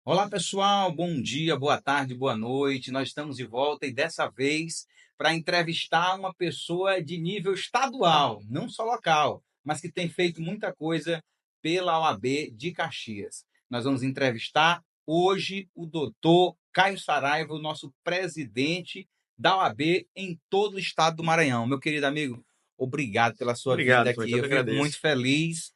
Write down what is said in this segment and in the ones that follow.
Olá, pessoal. Bom dia, boa tarde, boa noite. Nós estamos de volta e dessa vez para entrevistar uma pessoa de nível estadual, não só local, mas que tem feito muita coisa pela OAB de Caxias. Nós vamos entrevistar hoje o doutor Caio Saraiva, o nosso presidente da OAB em todo o estado do Maranhão. Meu querido amigo, obrigado pela sua vinda Obrigado, Frank, aqui. eu Eu que fico agradeço. muito feliz.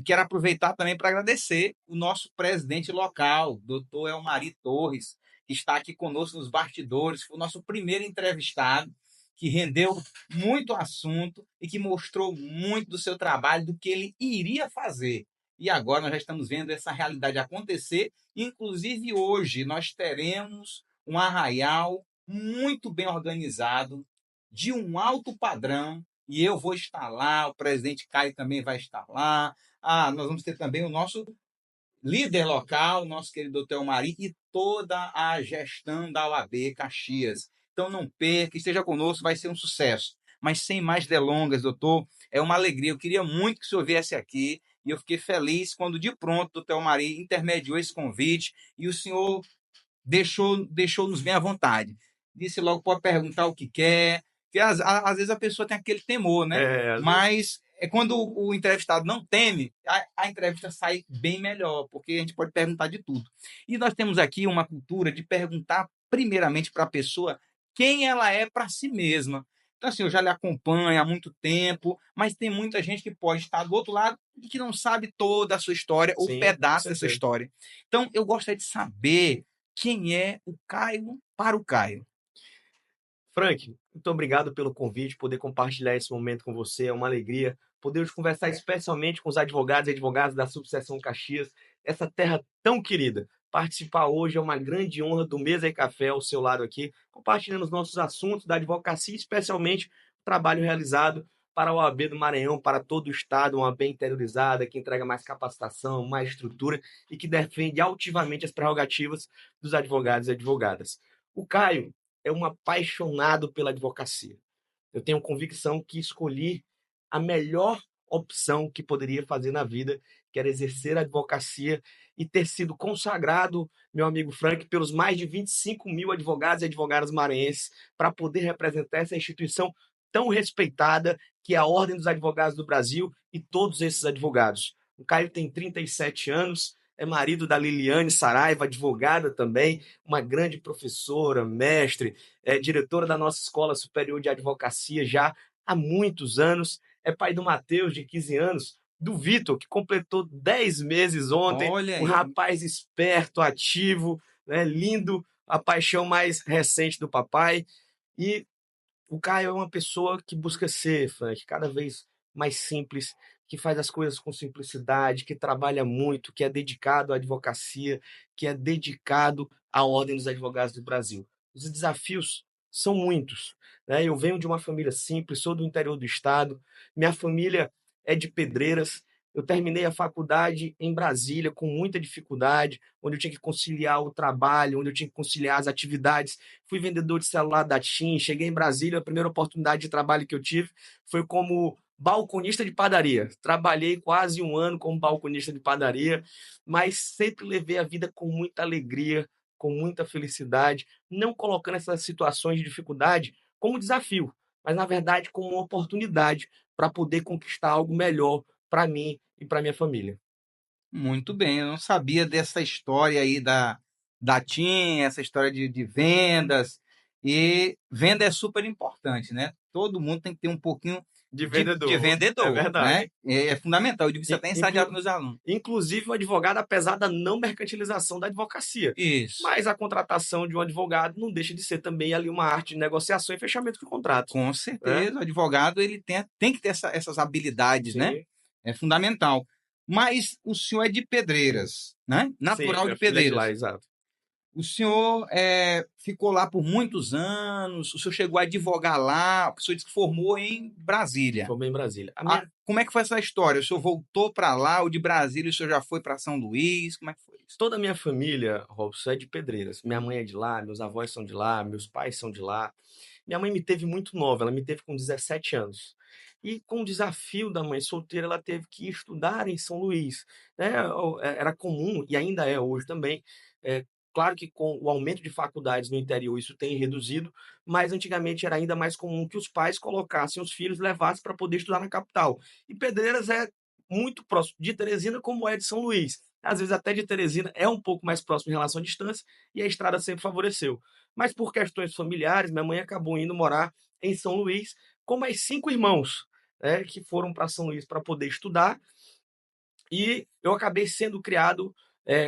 Quero aproveitar também para agradecer o nosso presidente local, doutor Elmari Torres, que está aqui conosco nos bastidores, foi o nosso primeiro entrevistado, que rendeu muito assunto e que mostrou muito do seu trabalho, do que ele iria fazer. E agora nós já estamos vendo essa realidade acontecer. Inclusive, hoje nós teremos um arraial muito bem organizado, de um alto padrão, e eu vou estar lá, o presidente Caio também vai estar lá. Nós vamos ter também o nosso líder local, nosso querido doutor Mari, e toda a gestão da OAB Caxias. Então não perca, esteja conosco, vai ser um sucesso. Mas sem mais delongas, doutor, é uma alegria. Eu queria muito que o senhor viesse aqui e eu fiquei feliz quando de pronto o doutor Mari intermediou esse convite e o senhor deixou-nos bem à vontade. Disse logo, pode perguntar o que quer, porque às vezes a pessoa tem aquele temor, né? Às vezes, Mas é quando o entrevistado não teme, a entrevista sai bem melhor, porque a gente pode perguntar de tudo. E nós temos aqui uma cultura de perguntar primeiramente para a pessoa quem ela é para si mesma. Então, assim, eu já lhe acompanho há muito tempo, mas tem muita gente que pode estar do outro lado e que não sabe toda a sua história ou sim, com pedaço dessa certeza. história. Então, eu gostaria de saber quem é o Caio para o Caio. Frank, muito obrigado pelo convite, poder compartilhar esse momento com você, é uma alegria poder conversar especialmente com os advogados e advogadas da Subseção Caxias, essa terra tão querida. Participar hoje é uma grande honra do Mesa e Café ao seu lado aqui, compartilhando os nossos assuntos da advocacia, especialmente o trabalho realizado para a OAB do Maranhão, para todo o estado, uma OAB interiorizada, que entrega mais capacitação, mais estrutura e que defende altivamente as prerrogativas dos advogados e advogadas. O Caio é um apaixonado pela advocacia. Eu tenho convicção que escolhi a melhor opção que poderia fazer na vida, que era exercer a advocacia e ter sido consagrado, meu amigo Frank, pelos mais de 25 mil advogados e advogadas maranhenses para poder representar essa instituição tão respeitada que é a Ordem dos Advogados do Brasil e todos esses advogados. O Caio tem 37 anos, é marido da Liliane Saraiva, advogada também, uma grande professora, mestre, diretora da nossa Escola Superior de Advocacia já há muitos anos, é pai do Matheus, de 15 anos, do Vitor, que completou 10 meses ontem, Olha um aí, rapaz esperto, ativo, né, lindo, a paixão mais recente do papai. E o Caio é uma pessoa que busca ser, Frank, cada vez mais simples, que faz as coisas com simplicidade, que trabalha muito, que é dedicado à advocacia, que é dedicado à Ordem dos Advogados do Brasil. Os desafios são muitos, né? Eu venho de uma família simples, sou do interior do estado, minha família é de Pedreiras. Eu terminei a faculdade em Brasília com muita dificuldade, onde eu tinha que conciliar o trabalho, onde eu tinha que conciliar as atividades. Fui vendedor de celular da TIM, cheguei em Brasília, a primeira oportunidade de trabalho que eu tive foi como balconista de padaria. Trabalhei quase um ano como balconista de padaria, mas sempre levei a vida com muita alegria, com muita felicidade, não colocando essas situações de dificuldade como desafio, mas na verdade como uma oportunidade para poder conquistar algo melhor para mim e para minha família. muito bem. Eu não sabia dessa história aí da TIM, essa história de vendas. E venda é super importante, né? Todo mundo tem que ter um pouquinho De de vendedor, é vendedor, né? verdade. É fundamental. Eu digo isso até em sala de aula Inclu com meus alunos. inclusive o advogado, apesar da não mercantilização da advocacia, Isso, mas a contratação de um advogado não deixa de ser também ali uma arte de negociação e fechamento de contrato, com né. certeza. O advogado ele tem que ter essas habilidades, né? Sim, É fundamental. Mas o senhor é de Pedreiras, né? sim, Natural de minha filha é de lá, Pedreiras. exato. O senhor ficou lá por muitos anos, o senhor chegou a advogar lá, o senhor disse que formou em Brasília. Formei em Brasília. A minha Como é que foi essa história? O senhor voltou para lá, ou de Brasília o senhor já foi para São Luís? Como é que foi isso? Toda a minha família, Robson, é de Pedreiras. Minha mãe é de lá, meus avós são de lá, meus pais são de lá. Minha mãe me teve muito nova, ela me teve com 17 anos. E com o desafio da mãe solteira, ela teve que estudar em São Luís, né, era comum, e ainda é hoje também, claro que com o aumento de faculdades no interior isso tem reduzido, mas antigamente era ainda mais comum que os pais colocassem os filhos, levassem para poder estudar na capital. E Pedreiras é muito próximo de Teresina, como é de São Luís. Às vezes até de Teresina é um pouco mais próximo em relação à distância, e a estrada sempre favoreceu. Mas por questões familiares, minha mãe acabou indo morar em São Luís com mais 5 irmãos, né, que foram para São Luís para poder estudar, e eu acabei sendo criado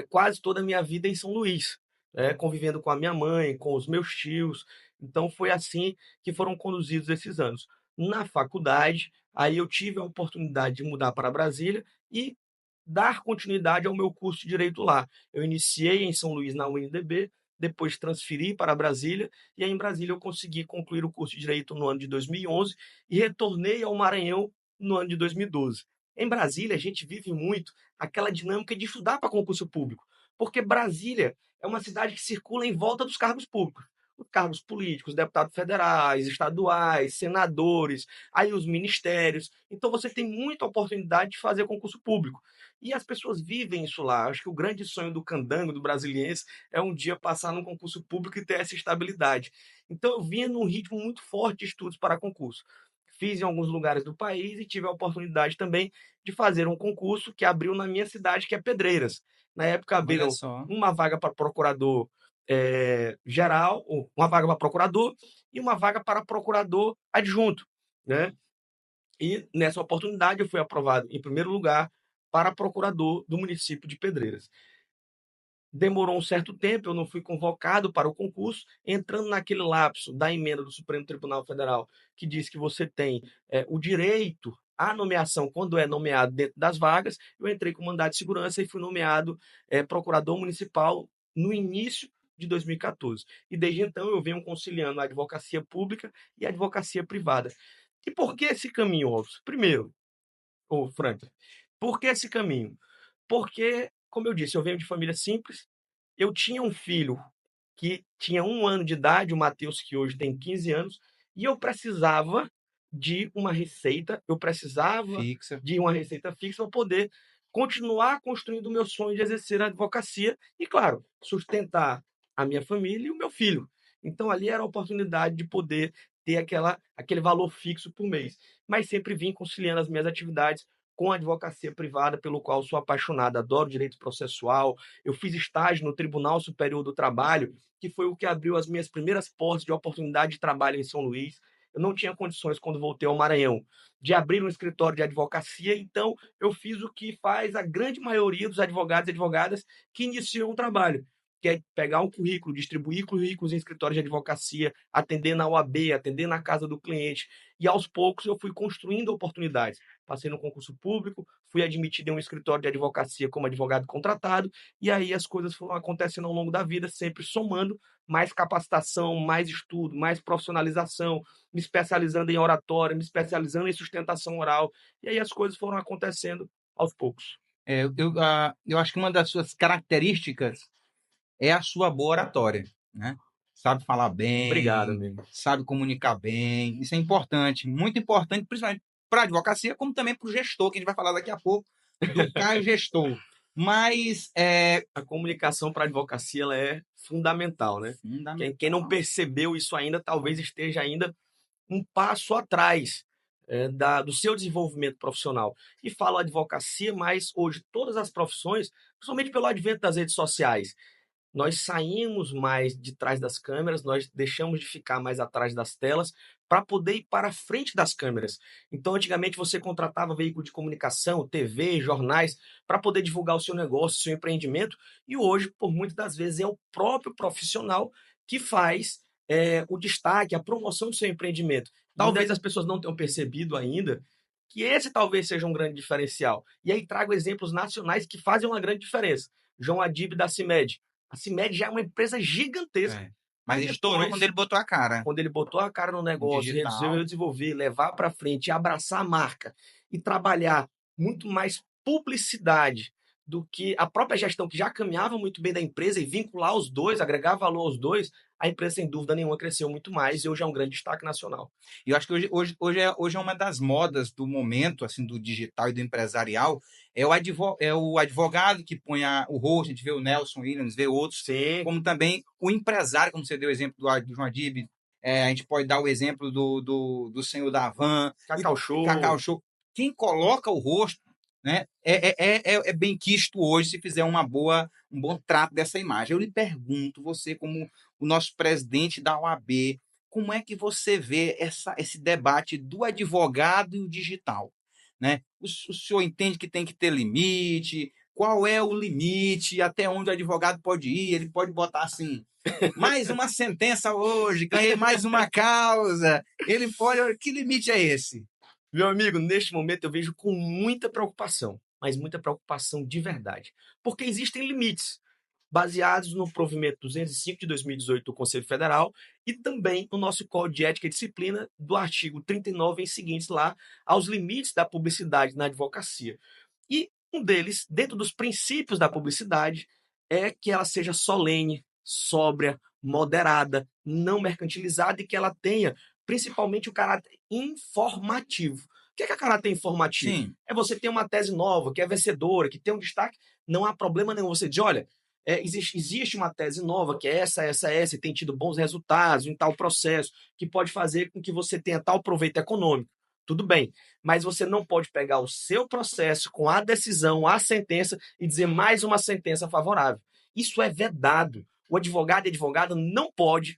quase toda a minha vida em São Luís, né, convivendo com a minha mãe, com os meus tios. Então foi assim que foram conduzidos esses anos. Na faculdade, aí eu tive a oportunidade de mudar para Brasília e dar continuidade ao meu curso de direito lá. Eu iniciei em São Luís na UNDB, depois transferi para Brasília, e aí em Brasília eu consegui concluir o curso de direito no ano de 2011 e retornei ao Maranhão no ano de 2012. Em Brasília, a gente vive muito aquela dinâmica de estudar para concurso público, porque Brasília é uma cidade que circula em volta dos cargos públicos. Os cargos políticos, deputados federais, estaduais, senadores, aí os ministérios. Então você tem muita oportunidade de fazer concurso público. E as pessoas vivem isso lá. Acho que o grande sonho do candango, do brasiliense, é um dia passar num concurso público e ter essa estabilidade. Então eu vinha num ritmo muito forte de estudos para concurso. Fiz em alguns lugares do país e tive a oportunidade também de fazer um concurso que abriu na minha cidade, que é Pedreiras. Na época Olha abriram só. uma vaga para procurador geral, ou uma vaga para procurador e uma vaga para procurador adjunto, né? E nessa oportunidade eu fui aprovado em primeiro lugar para procurador do município de Pedreiras. Demorou um certo tempo, eu não fui convocado para o concurso, entrando naquele lapso da emenda do Supremo Tribunal Federal, que diz que você tem o direito à nomeação quando é nomeado dentro das vagas. Eu entrei com mandato de segurança e fui nomeado procurador municipal no início de 2014. E desde então eu venho conciliando a advocacia pública e a advocacia privada. E por que esse caminho, Robson? Primeiro, Franklin, por que esse caminho? Porque, como eu disse, eu venho de família simples. Eu tinha um filho que tinha 1 ano de idade, o Matheus, que hoje tem 15 anos, e eu precisava de uma receita, eu precisava Fixa. de uma receita fixa para poder continuar construindo o meu sonho de exercer a advocacia e, claro, sustentar a minha família e o meu filho. Então, ali era a oportunidade de poder ter aquele valor fixo por mês. Mas sempre vim conciliando as minhas atividades com a advocacia privada, pelo qual sou apaixonado, adoro direito processual. Eu fiz estágio no Tribunal Superior do Trabalho, que foi o que abriu as minhas primeiras portas de oportunidade de trabalho em São Luís. Eu não tinha condições, quando voltei ao Maranhão, de abrir um escritório de advocacia, então eu fiz o que faz a grande maioria dos advogados e advogadas que iniciam o trabalho, que é pegar um currículo, distribuir currículos em escritórios de advocacia, atender na OAB, atender na casa do cliente. E aos poucos eu fui construindo oportunidades. Passei no concurso público, fui admitido em um escritório de advocacia como advogado contratado, e aí as coisas foram acontecendo ao longo da vida, sempre somando mais capacitação, mais estudo, mais profissionalização, me especializando em oratória, me especializando em sustentação oral, e aí as coisas foram acontecendo aos poucos. Eu acho que uma das suas características é a sua boa oratória, né? Sabe falar Obrigado, bem, amigo. sabe comunicar bem. Isso é importante, muito importante, principalmente para a advocacia, como também para o gestor, que a gente vai falar daqui a pouco do Caio Gestor. Mas é A comunicação para a advocacia ela é fundamental, né? Quem não fundamental. percebeu isso ainda, talvez esteja ainda um passo atrás do seu desenvolvimento profissional. E falo advocacia, mas hoje todas as profissões, principalmente pelo advento das redes sociais, nós saímos mais de trás das câmeras, nós deixamos de ficar mais atrás das telas para poder ir para a frente das câmeras. Então, antigamente você contratava veículo de comunicação, TV, jornais, para poder divulgar o seu negócio, o seu empreendimento, e hoje, por muitas das vezes, é o próprio profissional que faz o destaque, a promoção do seu empreendimento. Ainda Talvez as pessoas não tenham percebido ainda que esse talvez seja um grande diferencial. E aí trago exemplos nacionais que fazem uma grande diferença. João Adib da CIMED. A CIMED já é uma empresa gigantesca. é, mas Mas estourou quando depois, ele botou a cara quando ele botou a cara no no negócio, resolveu digital. desenvolver, levar para frente, abraçar a marca e trabalhar muito mais publicidade do que a própria gestão que já caminhava muito bem da empresa e vincular os dois, agregar valor aos dois, a empresa, sem dúvida nenhuma, cresceu muito mais e hoje é um grande destaque nacional. E eu acho que hoje é uma das modas do momento, assim, do digital e do empresarial, é o advogado que põe o rosto, a gente vê o Nelson Williams, vê outros, Sim, como também o empresário, como você deu o exemplo do João Adib, a gente pode dar o exemplo do senhor da Van, Cacau e Cacau Show. Show. Quem coloca o rosto, né, é bem quisto hoje se fizer um bom trato dessa imagem. Eu lhe pergunto, você como o nosso presidente da OAB, como é que você vê esse debate do advogado e o digital? Né? O senhor entende que tem que ter limite? Qual é o limite? Até onde o advogado pode ir? Ele pode botar assim, mais uma sentença hoje, ganhei mais uma causa. Ele pode. Que limite é esse? Meu amigo, neste momento eu vejo com muita preocupação, mas muita preocupação de verdade, porque existem limites baseados no provimento 205 de 2018 do Conselho Federal e também no nosso Código de Ética e Disciplina do artigo 39 em seguintes lá aos limites da publicidade na advocacia. E um deles, dentro dos princípios da publicidade, é que ela seja solene, sóbria, moderada, não mercantilizada e que ela tenha principalmente o caráter informativo. O que é caráter informativo? Sim. É você ter uma tese nova, que é vencedora, que tem um destaque, não há problema nenhum. Você diz, olha, existe uma tese nova, que é essa, e tem tido bons resultados em tal processo, que pode fazer com que você tenha tal proveito econômico. Tudo bem, mas você não pode pegar o seu processo com a decisão, a sentença e dizer mais uma sentença favorável. Isso é vedado. O advogado e advogada não pode,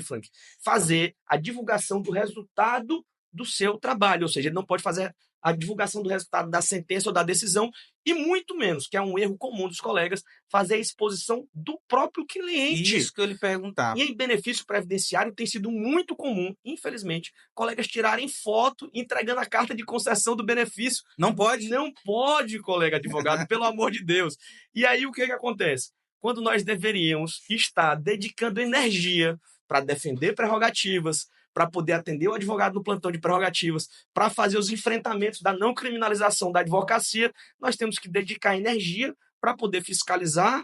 Frank, fazer a divulgação do resultado do seu trabalho, ou seja, ele não pode fazer a divulgação do resultado da sentença ou da decisão e muito menos, que é um erro comum dos colegas, fazer a exposição do próprio cliente. Isso que eu lhe perguntar. E em benefício previdenciário tem sido muito comum, infelizmente, colegas tirarem foto entregando a carta de concessão do benefício. Não pode? Não pode, colega advogado, pelo amor de Deus. E aí o que acontece? Quando nós deveríamos estar dedicando energia para defender prerrogativas, para poder atender o advogado no plantão de prerrogativas, para fazer os enfrentamentos da não criminalização da advocacia, nós temos que dedicar energia para poder fiscalizar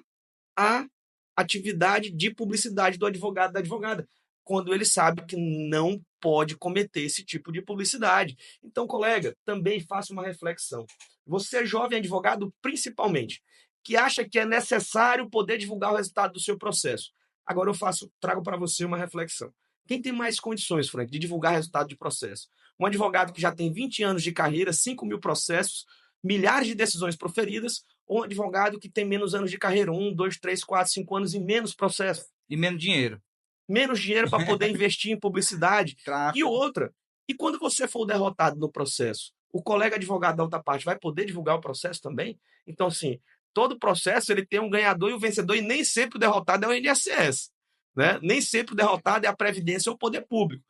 a atividade de publicidade do advogado, da advogada, quando ele sabe que não pode cometer esse tipo de publicidade. Então, colega, também faça uma reflexão. Você, jovem advogado, principalmente, que acha que é necessário poder divulgar o resultado do seu processo. Agora trago para você uma reflexão. Quem tem mais condições, Frank, de divulgar resultado de processo? Um advogado que já tem 20 anos de carreira, 5.000 processos, milhares de decisões proferidas, ou um advogado que tem menos anos de carreira, 1, 2, 3, 4, 5 anos e menos processo. E menos dinheiro. Menos dinheiro para poder investir em publicidade. E Tráfego. outra, e quando você for derrotado no processo, o colega advogado da outra parte vai poder divulgar o processo também? Então, assim, todo processo ele tem um ganhador e um vencedor, e nem sempre o derrotado é o INSS. Né? Nem sempre o derrotado é a Previdência ou o poder público.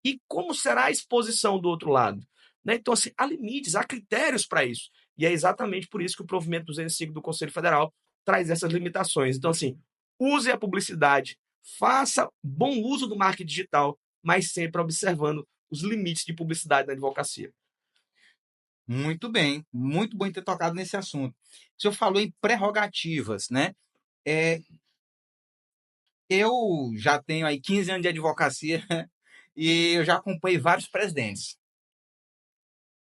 E como será a exposição do outro lado? Né? Então, assim, há limites, há critérios para isso. E é exatamente por isso que o provimento 205 do Conselho Federal traz essas limitações. Então, assim, use a publicidade, faça bom uso do marketing digital, mas sempre observando os limites de publicidade na advocacia. Muito bem, muito bom ter tocado nesse assunto. O senhor falou em prerrogativas, né? É, eu já tenho aí 15 anos de advocacia e eu já acompanhei vários presidentes.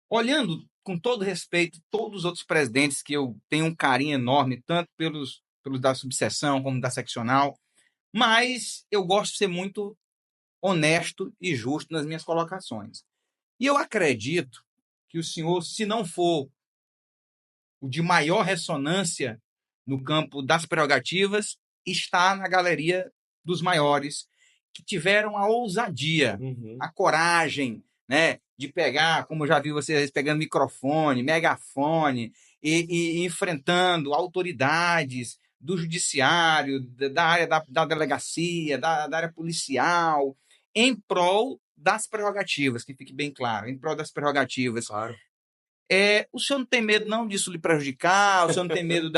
Olhando com todo respeito todos os outros presidentes que eu tenho um carinho enorme, tanto pelos da subseção como da seccional, mas eu gosto de ser muito honesto e justo nas minhas colocações. E eu acredito que o senhor, se não for o de maior ressonância no campo das prerrogativas, está na galeria dos maiores, que tiveram a ousadia, a coragem, né, de pegar, como eu já vi vocês pegando microfone, megafone, e enfrentando autoridades do judiciário, da área da delegacia, da área policial, em prol das prerrogativas, que fique bem claro, em prol das prerrogativas. Claro. O senhor não tem medo não disso lhe prejudicar? O senhor não tem medo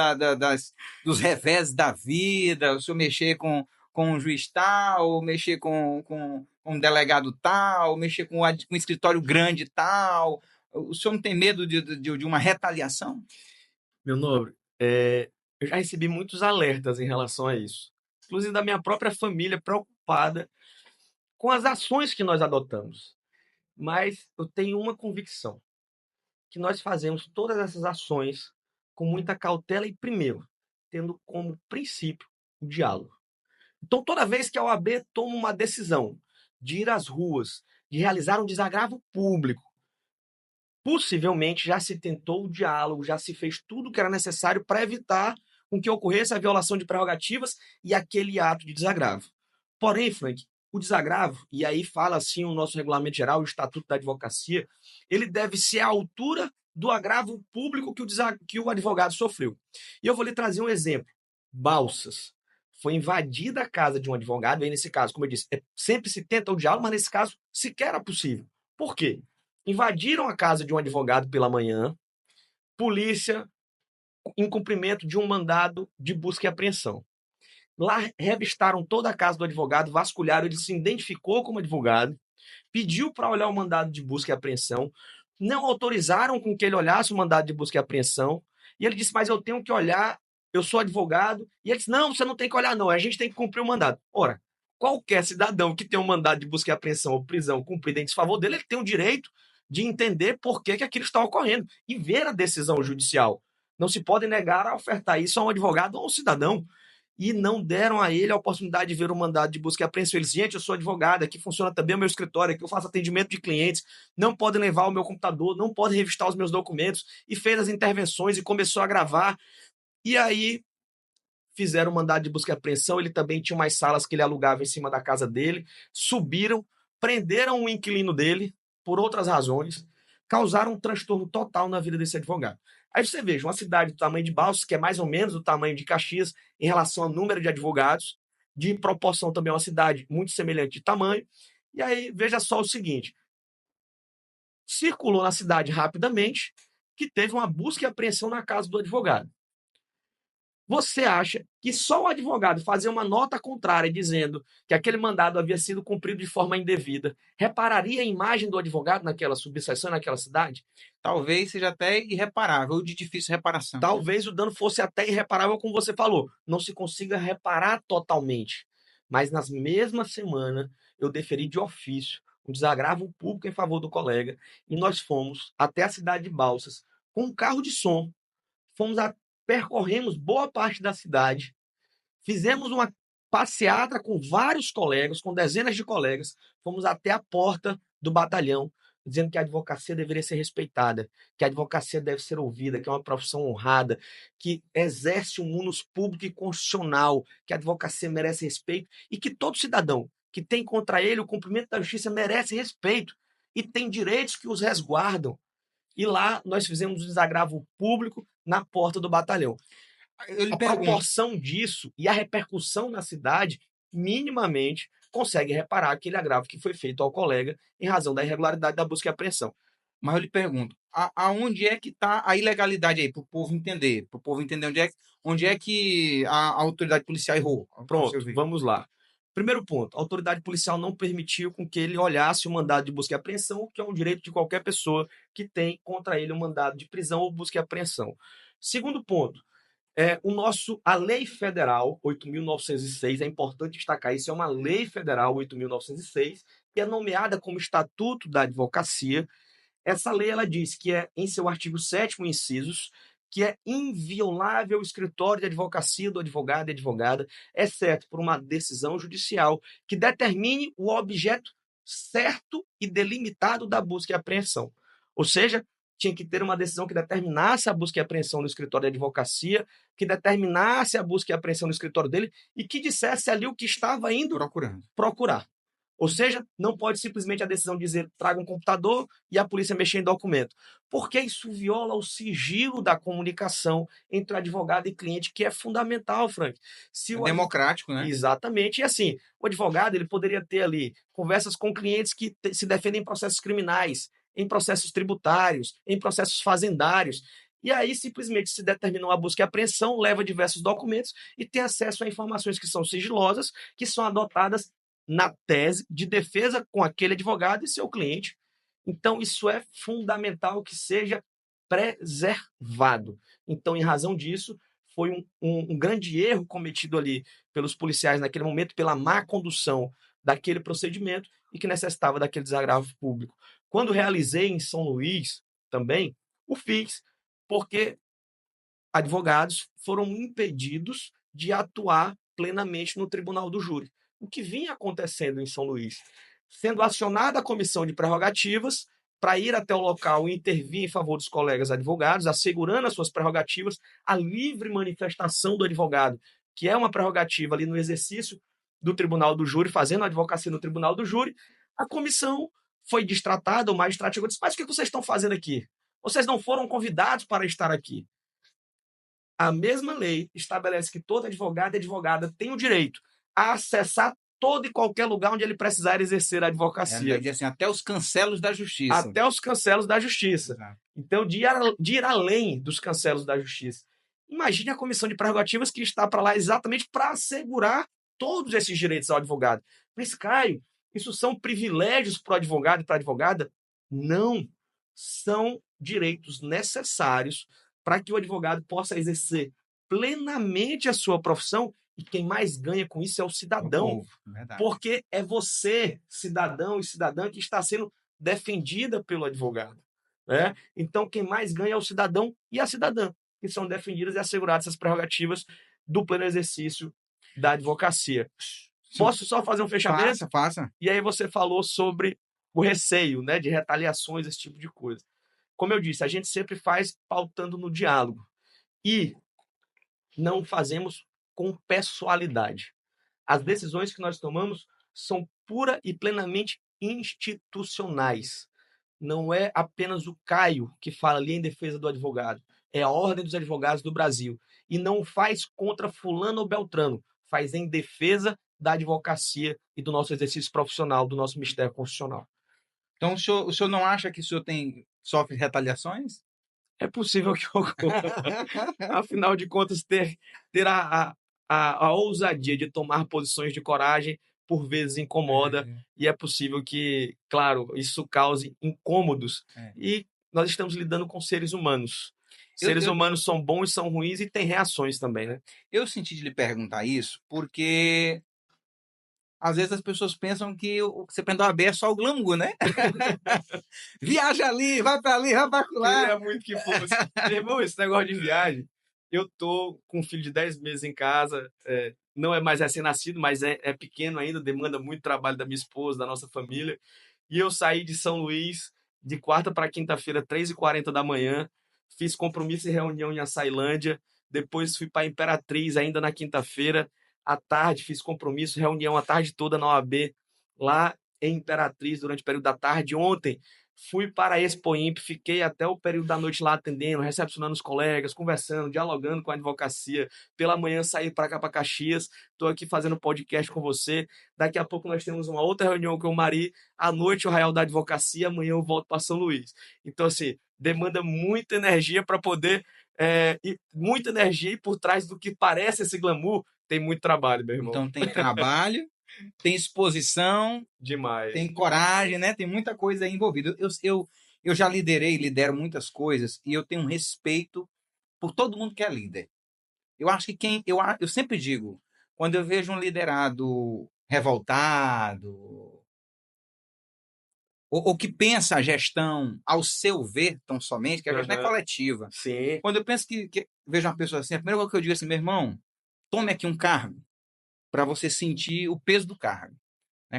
dos revés da vida? O senhor mexer com um juiz tal, mexer com um delegado tal, mexer com um escritório grande tal? O senhor não tem medo de uma retaliação? Meu nobre, Eu já recebi muitos alertas em relação a isso, inclusive da minha própria família preocupada com as ações que nós adotamos. Mas eu tenho uma convicção, que nós fazemos todas essas ações com muita cautela e, primeiro, tendo como princípio o diálogo. Então, toda vez que a OAB toma uma decisão de ir às ruas, de realizar um desagravo público, possivelmente já se tentou o diálogo, já se fez tudo o que era necessário para evitar com que ocorresse a violação de prerrogativas e aquele ato de desagravo. Porém, Frank, o desagravo, e aí fala assim o nosso regulamento geral, o Estatuto da Advocacia, ele deve ser à altura do agravo público que o advogado sofreu. E eu vou lhe trazer um exemplo. Balsas. Foi invadida a casa de um advogado, e nesse caso, como eu disse, sempre se tenta o diálogo, mas nesse caso sequer era possível. Por quê? Invadiram a casa de um advogado pela manhã, polícia, em cumprimento de um mandado de busca e apreensão. Lá revistaram toda a casa do advogado, vasculharam, ele se identificou como advogado, pediu para olhar o mandado de busca e apreensão, não autorizaram com que ele olhasse o mandado de busca e apreensão, e ele disse, mas eu tenho que olhar, eu sou advogado, e ele disse, não, você não tem que olhar não, a gente tem que cumprir o mandado. Ora, qualquer cidadão que tem um mandado de busca e apreensão ou prisão cumprido em desfavor dele, ele tem o direito de entender por que aquilo está ocorrendo e ver a decisão judicial. Não se pode negar a ofertar isso a um advogado ou a um cidadão. E não deram a ele a oportunidade de ver o mandado de busca e apreensão. Ele disse, gente, eu sou advogado, aqui funciona também o meu escritório, aqui eu faço atendimento de clientes, não podem levar o meu computador, não podem revistar os meus documentos, e fez as intervenções e começou a gravar. E aí fizeram o mandado de busca e apreensão, ele também tinha umas salas que ele alugava em cima da casa dele, subiram, prenderam o inquilino dele, por outras razões, causaram um transtorno total na vida desse advogado. Aí você veja, uma cidade do tamanho de Balsas, que é mais ou menos do tamanho de Caxias, em relação ao número de advogados, de proporção também é uma cidade muito semelhante de tamanho, e aí veja só o seguinte, circulou na cidade rapidamente que teve uma busca e apreensão na casa do advogado. Você acha que só o advogado fazer uma nota contrária dizendo que aquele mandado havia sido cumprido de forma indevida repararia a imagem do advogado naquela subseção, naquela cidade? Talvez seja até irreparável ou de difícil reparação. Talvez o dano fosse até irreparável, como você falou. Não se consiga reparar totalmente. Mas na mesma semana, eu deferi de ofício um desagravo público em favor do colega e nós fomos até a cidade de Balsas com um carro de som. Percorremos boa parte da cidade, fizemos uma passeata com vários colegas, com dezenas de colegas, fomos até a porta do batalhão, dizendo que a advocacia deveria ser respeitada, que a advocacia deve ser ouvida, que é uma profissão honrada, que exerce um munus público e constitucional, que a advocacia merece respeito e que todo cidadão que tem contra ele o cumprimento da justiça merece respeito e tem direitos que os resguardam. E lá nós fizemos um desagravo público na porta do batalhão. Eu lhe A pergunto, proporção disso e a repercussão na cidade, minimamente, consegue reparar aquele agravo que foi feito ao colega em razão da irregularidade da busca e apreensão. mas eu lhe pergunto, aonde é que está a ilegalidade aí, para o povo entender? Para o povo entender onde é que a autoridade policial errou? Pronto, vamos lá. Primeiro ponto, a autoridade policial não permitiu com que ele olhasse o mandado de busca e apreensão, que é um direito de qualquer pessoa que tem contra ele um mandado de prisão ou busca e apreensão. Segundo ponto, a lei federal 8.906, é importante destacar isso, é uma lei federal 8.906, que é nomeada como Estatuto da Advocacia. Essa lei ela diz que em seu artigo 7º, incisos, que é inviolável o escritório de advocacia do advogado e advogada, exceto por uma decisão judicial que determine o objeto certo e delimitado da busca e apreensão. Ou seja, tinha que ter uma decisão que determinasse a busca e apreensão no escritório de advocacia, que determinasse a busca e apreensão no escritório dele e que dissesse ali o que estava indo procurar. Ou seja, não pode simplesmente a decisão dizer traga um computador e a polícia mexer em documento. Porque isso viola o sigilo da comunicação entre o advogado e cliente, que é fundamental, Frank. Democrático, né? Exatamente. E assim, o advogado ele poderia ter ali conversas com clientes que se defendem em processos criminais, em processos tributários, em processos fazendários. E aí, simplesmente, se determina uma busca e apreensão, leva diversos documentos e tem acesso a informações que são sigilosas, que são adotadas na tese de defesa com aquele advogado e seu cliente. Então, isso é fundamental que seja preservado. Então, em razão disso, foi um grande erro cometido ali pelos policiais naquele momento, pela má condução daquele procedimento e que necessitava daquele desagravo público. Quando realizei em São Luís também, o fiz porque advogados foram impedidos de atuar plenamente no tribunal do júri. O que vinha acontecendo em São Luís? Sendo acionada a comissão de prerrogativas para ir até o local e intervir em favor dos colegas advogados, assegurando as suas prerrogativas, a livre manifestação do advogado, que é uma prerrogativa ali no exercício do tribunal do júri, fazendo a advocacia no tribunal do júri, a comissão foi destratada, o magistrado chegou e disse: mas o que vocês estão fazendo aqui? Vocês não foram convidados para estar aqui. A mesma lei estabelece que todo advogado e advogada tem o direito a acessar todo e qualquer lugar onde ele precisar exercer a A advocacia. lei diz assim, até os cancelos da justiça. Até os cancelos da justiça. Exato. Então, de ir além dos cancelos da justiça. Imagine a comissão de prerrogativas que está para lá exatamente para assegurar todos esses direitos ao advogado. Mas, Caio, isso são privilégios para o advogado e para a advogada? Não. São direitos necessários para que o advogado possa exercer plenamente a sua profissão, e quem mais ganha com isso é o cidadão. O povo, verdade. Porque é você, cidadão e cidadã, que está sendo defendida pelo advogado. Né? Então, quem mais ganha é o cidadão e a cidadã, que são defendidas e asseguradas essas prerrogativas do pleno exercício da advocacia. Posso só fazer um fechamento? Faça. E aí você falou sobre o receio, né, de retaliações, esse tipo de coisa. Como eu disse, a gente sempre faz pautando no diálogo. E não fazemos com pessoalidade. As decisões que nós tomamos são pura e plenamente institucionais. Não é apenas o Caio que fala ali em defesa do advogado. É a Ordem dos Advogados do Brasil. E não faz contra fulano ou beltrano. Faz em defesa da advocacia e do nosso exercício profissional, do nosso mistério constitucional. Então, o senhor não acha que o senhor sofre retaliações? É possível que ocorra. Afinal de contas, ter a ousadia de tomar posições de coragem por vezes incomoda, e é possível que, claro, isso cause incômodos. E nós estamos lidando com seres humanos. Seres humanos são bons, são ruins e têm reações também, né? Eu senti de lhe perguntar isso porque às vezes as pessoas pensam que você prender uma OAB é só o glamour, né? Viaja ali, vai para ali, vai para lá. Queria muito que fosse. Irmão, esse negócio de viagem, eu tô com um filho de 10 meses em casa, não é mais recém-nascido, mas é pequeno ainda, demanda muito trabalho da minha esposa, da nossa família. E eu saí de São Luís de quarta para quinta-feira, 3h40 da manhã, fiz compromisso e reunião em Açailândia, depois fui para Imperatriz ainda na quinta-feira, à tarde fiz compromisso, reunião a tarde toda na OAB, lá em Imperatriz durante o período da tarde. Ontem fui para a Expo Imp, fiquei até o período da noite lá atendendo, recepcionando os colegas, conversando, dialogando com a advocacia. Pela manhã saí para cá, para Caxias, estou aqui fazendo podcast com você. Daqui a pouco nós temos uma outra reunião com o Mari. À noite o Arraial da Advocacia, amanhã eu volto para São Luís. Então, assim, demanda muita energia para poder... muita energia, e por trás do que parece esse glamour, tem muito trabalho, meu irmão. Então tem trabalho, tem exposição, Demais. tem coragem, né? Tem muita coisa aí envolvida. Eu já lidero muitas coisas e eu tenho um respeito por todo mundo que é líder. Eu acho que eu sempre digo, quando eu vejo um liderado revoltado ou que pensa a gestão ao seu ver tão somente, que a gestão é coletiva. Sim. Quando eu penso que vejo uma pessoa assim, a primeira coisa que eu digo é assim, meu irmão, tome aqui um cargo para você sentir o peso do cargo.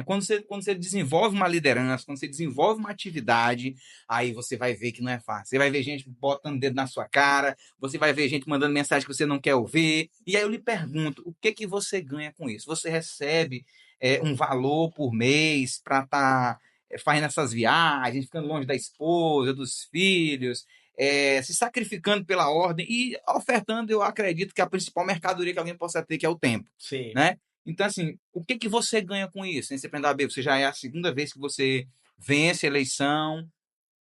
Quando você desenvolve uma liderança, quando você desenvolve uma atividade, aí você vai ver que não é fácil. Você vai ver gente botando dedo na sua cara, você vai ver gente mandando mensagem que você não quer ouvir. E aí eu lhe pergunto, o que você ganha com isso? Você recebe um valor por mês para estar fazendo essas viagens, ficando longe da esposa, dos filhos, se sacrificando pela ordem e ofertando, eu acredito, que a principal mercadoria que alguém possa ter, que é o tempo. Sim. Né? Então, assim, o que você ganha com isso? Você prender a OAB, você já é a segunda vez que você vence a eleição.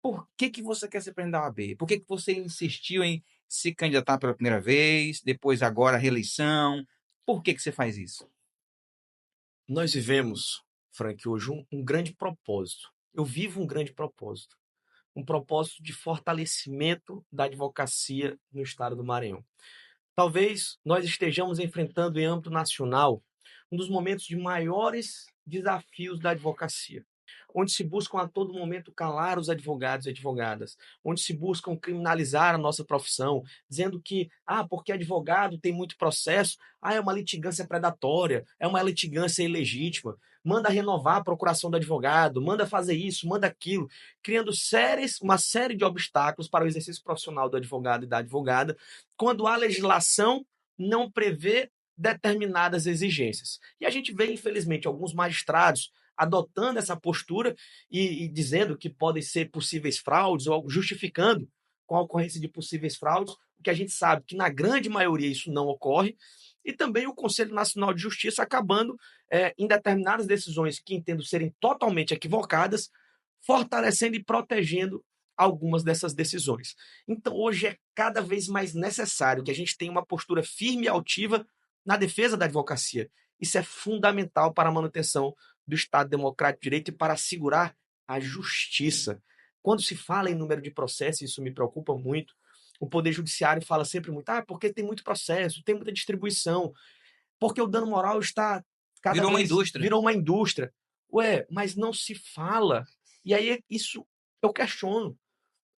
Por que você quer se prender a OAB? Por que você insistiu em se candidatar pela primeira vez, depois agora a reeleição? Por que você faz isso? Nós vivemos, Frank, hoje um grande propósito. Eu vivo um grande propósito. Um propósito de fortalecimento da advocacia no estado do Maranhão. Talvez nós estejamos enfrentando em âmbito nacional um dos momentos de maiores desafios da advocacia, onde se buscam a todo momento calar os advogados e advogadas, onde se buscam criminalizar a nossa profissão, dizendo que, porque advogado tem muito processo, é uma litigância predatória, é uma litigância ilegítima, manda renovar a procuração do advogado, manda fazer isso, manda aquilo, criando uma série de obstáculos para o exercício profissional do advogado e da advogada, quando a legislação não prevê determinadas exigências. E a gente vê, infelizmente, alguns magistrados adotando essa postura e dizendo que podem ser possíveis fraudes ou justificando com a ocorrência de possíveis fraudes, o que a gente sabe que na grande maioria isso não ocorre, e também o Conselho Nacional de Justiça acabando em determinadas decisões que entendo serem totalmente equivocadas, fortalecendo e protegendo algumas dessas decisões. Então, hoje é cada vez mais necessário que a gente tenha uma postura firme e altiva na defesa da advocacia. Isso é fundamental para a manutenção do Estado Democrático de Direito e para assegurar a justiça. Quando se fala em número de processos, isso me preocupa muito. O Poder Judiciário fala sempre muito, porque tem muito processo, tem muita distribuição, porque o dano moral está cada Virou uma vez indústria. virou uma indústria. Ué, mas não se fala. E aí isso eu questiono.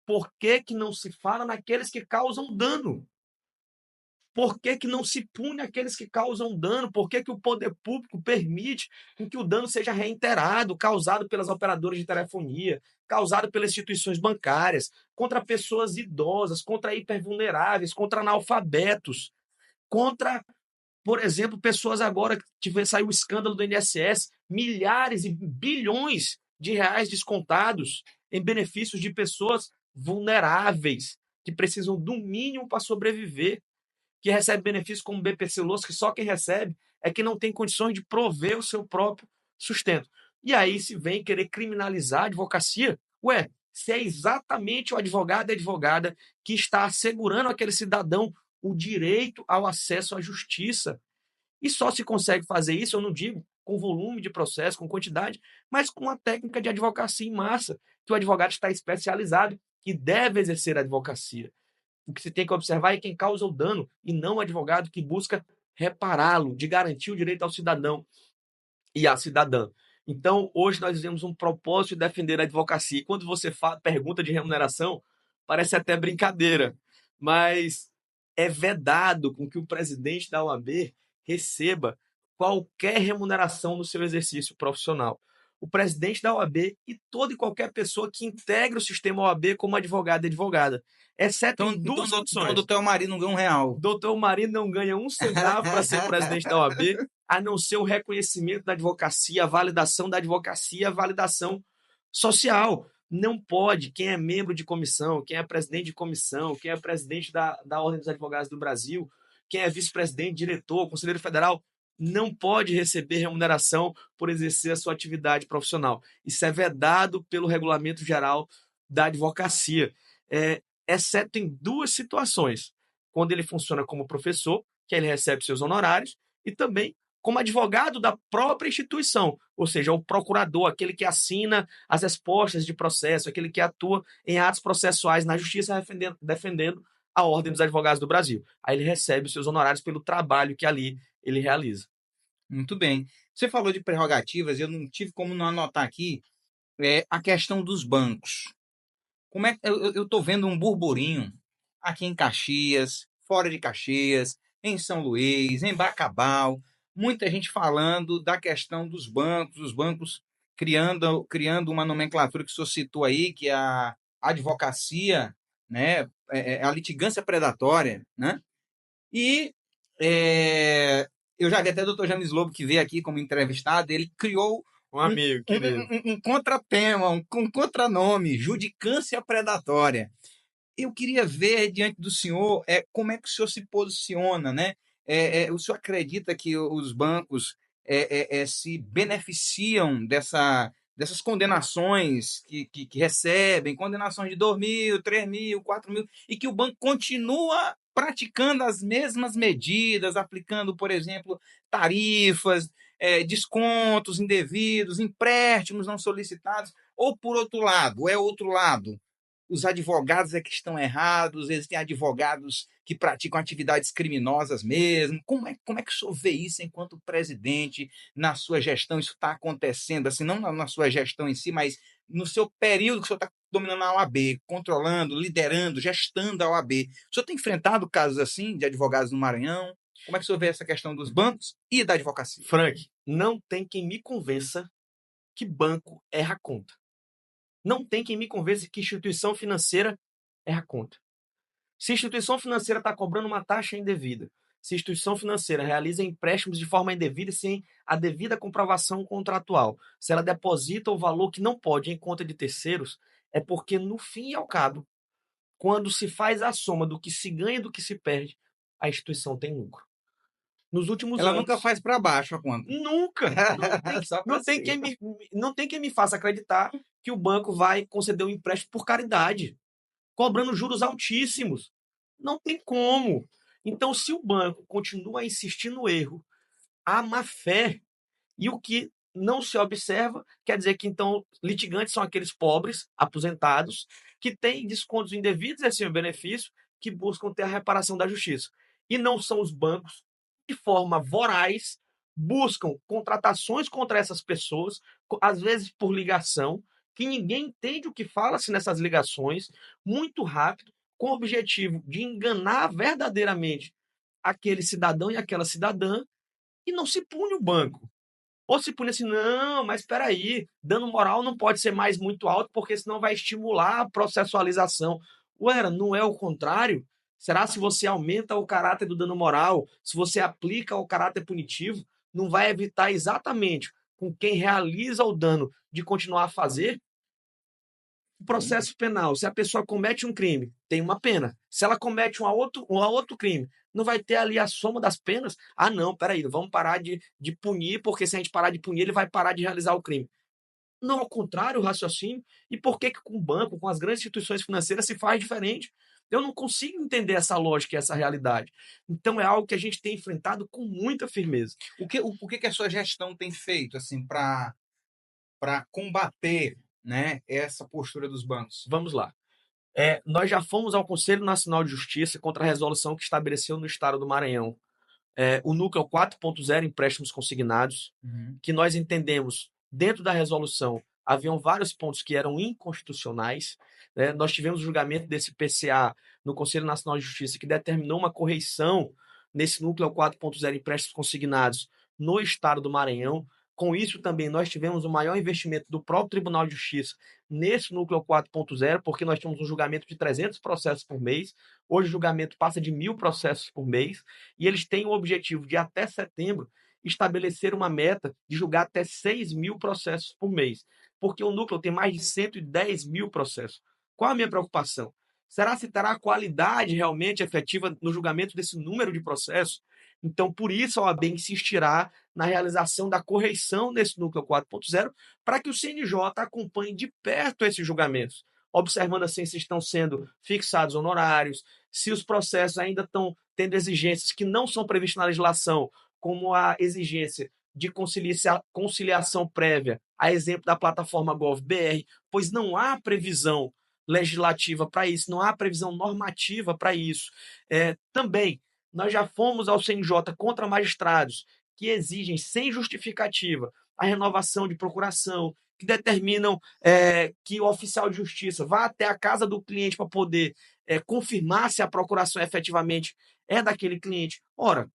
Por que que não se fala naqueles que causam dano? Por que que não se pune aqueles que causam dano? Por que que o poder público permite que o dano seja reiterado, causado pelas operadoras de telefonia, causado pelas instituições bancárias, contra pessoas idosas, contra hipervulneráveis, contra analfabetos, contra, por exemplo, pessoas agora que saiu o escândalo do INSS, milhares e bilhões de reais descontados em benefícios de pessoas vulneráveis, que precisam do mínimo para sobreviver, que recebe benefícios como BPC Loss, que só quem recebe é quem não tem condições de prover o seu próprio sustento. E aí se vem querer criminalizar a advocacia. Ué, se é exatamente o advogado e a advogada que está assegurando àquele cidadão o direito ao acesso à justiça. E só se consegue fazer isso, eu não digo com volume de processo, com quantidade, mas com a técnica de advocacia em massa, que o advogado está especializado, que deve exercer a advocacia. O que se tem que observar é quem causa o dano e não o advogado que busca repará-lo, de garantir o direito ao cidadão e à cidadã. Então, hoje nós temos um propósito de defender a advocacia. E quando você pergunta de remuneração, parece até brincadeira, mas é vedado com que o presidente da OAB receba qualquer remuneração no seu exercício profissional. O presidente da OAB e toda e qualquer pessoa que integre o sistema OAB como advogado e advogada, exceto Então, em duas o condições. doutor Marinho não ganha R$ 1. Doutor Marinho não ganha um centavo para ser presidente da OAB, a não ser o reconhecimento da advocacia, a validação da advocacia, a validação social. Não pode, quem é membro de comissão, quem é presidente de comissão, quem é presidente da Ordem dos Advogados do Brasil, quem é vice-presidente, diretor, conselheiro federal, não pode receber remuneração por exercer a sua atividade profissional. Isso é vedado pelo Regulamento Geral da Advocacia, exceto em duas situações: quando ele funciona como professor, que ele recebe seus honorários, e também como advogado da própria instituição, ou seja, o procurador, aquele que assina as respostas de processo, aquele que atua em atos processuais na justiça defendendo a Ordem dos Advogados do Brasil. Aí ele recebe os seus honorários pelo trabalho que ali ele realiza. Muito bem. Você falou de prerrogativas, eu não tive como não anotar aqui a questão dos bancos. Como é que eu estou vendo um burburinho aqui em Caxias, fora de Caxias, em São Luís, em Bacabal, muita gente falando da questão dos bancos, os bancos criando uma nomenclatura que o senhor citou aí, que é a advocacia, né, a litigância predatória, né? E eu já vi até o doutor James Lobo, que veio aqui como entrevistado, ele criou Um amigo, querido. um contratema, um contranome, judicância predatória. Eu queria ver diante do senhor como é que o senhor se posiciona, né? O senhor acredita que os bancos se beneficiam dessas condenações que recebem, condenações de 2.000, 3.000, 4.000, e que o banco continua praticando as mesmas medidas, aplicando, por exemplo, tarifas, descontos indevidos, empréstimos não solicitados, ou por outro lado, é outro lado? os advogados é que estão errados, existem advogados que praticam atividades criminosas mesmo. Como é que o senhor vê isso enquanto presidente, na sua gestão? Isso está acontecendo, assim, não na sua gestão em si, mas no seu período que o senhor está dominando a OAB, controlando, liderando, gestando a OAB. O senhor tem enfrentado casos assim de advogados no Maranhão? Como é que o senhor vê essa questão dos bancos e da advocacia? Frank, não tem quem me convença que banco erra a conta. Não tem quem me convença que instituição financeira erra a conta. Se a instituição financeira está cobrando uma taxa indevida, se a instituição financeira realiza empréstimos de forma indevida e sem a devida comprovação contratual, se ela deposita o valor que não pode em conta de terceiros, é porque, no fim e ao cabo, quando se faz a soma do que se ganha e do que se perde, a instituição tem lucro. Nos últimos Ela nunca anos, faz para baixo a conta. nunca, Só para não tem cima. não tem quem me faça acreditar que o banco vai conceder um empréstimo por caridade, cobrando juros altíssimos. Não tem como. Então, se o banco continua a insistir no erro, a má fé, e o que não se observa, quer dizer que então litigantes são aqueles pobres, aposentados, que têm descontos indevidos, esse é o benefício, que buscam ter a reparação da justiça. E não são os bancos, de forma voraz, buscam contratações contra essas pessoas, às vezes por ligação, que ninguém entende o que fala-se nessas ligações, muito rápido, com o objetivo de enganar verdadeiramente aquele cidadão e aquela cidadã, e não se pune o banco. Ou se pune assim, não, mas espera aí, dano moral não pode ser mais muito alto, porque senão vai estimular a processualização. Ué, não é o contrário? Será se você aumenta o caráter do dano moral, se você aplica o caráter punitivo, não vai evitar exatamente com quem realiza o dano de continuar a fazer? O processo penal, se a pessoa comete um crime, tem uma pena. Se ela comete um outro crime, não vai ter ali a soma das penas? Ah, não, peraí, vamos parar de punir, porque se a gente parar de punir, ele vai parar de realizar o crime. Não, ao contrário, o raciocínio. E por que com o banco, com as grandes instituições financeiras, se faz diferente? Eu não consigo entender essa lógica e essa realidade. Então é algo que a gente tem enfrentado com muita firmeza. O que a sua gestão tem feito assim para combater, né, essa postura dos bancos? Vamos lá. Nós já fomos ao Conselho Nacional de Justiça contra a resolução que estabeleceu no estado do Maranhão o núcleo 4.0 empréstimos consignados, Uhum. que nós entendemos, dentro da resolução, haviam vários pontos que eram inconstitucionais. Né? Nós tivemos o julgamento desse PCA no Conselho Nacional de Justiça, que determinou uma correção nesse núcleo 4.0 empréstimos consignados no estado do Maranhão. Com isso, também, nós tivemos o maior investimento do próprio Tribunal de Justiça nesse núcleo 4.0, porque nós tínhamos um julgamento de 300 processos por mês. Hoje, o julgamento passa de 1.000 processos por mês. E eles têm o objetivo de, até setembro, estabelecer uma meta de julgar até 6.000 processos por mês. Porque o núcleo tem mais de 110 mil processos. Qual a minha preocupação? Será se terá qualidade realmente efetiva no julgamento desse número de processos? Então, por isso, a OAB insistirá na realização da correção desse núcleo 4.0 para que o CNJ acompanhe de perto esses julgamentos, observando assim se estão sendo fixados honorários, se os processos ainda estão tendo exigências que não são previstas na legislação, como a exigência de conciliação prévia, a exemplo da plataforma GovBR, pois não há previsão legislativa para isso, não há previsão normativa para isso. Também, nós já fomos ao CNJ contra magistrados que exigem, sem justificativa, a renovação de procuração, que determinam que o oficial de justiça vá até a casa do cliente para poder confirmar se a procuração efetivamente é daquele cliente. Ora,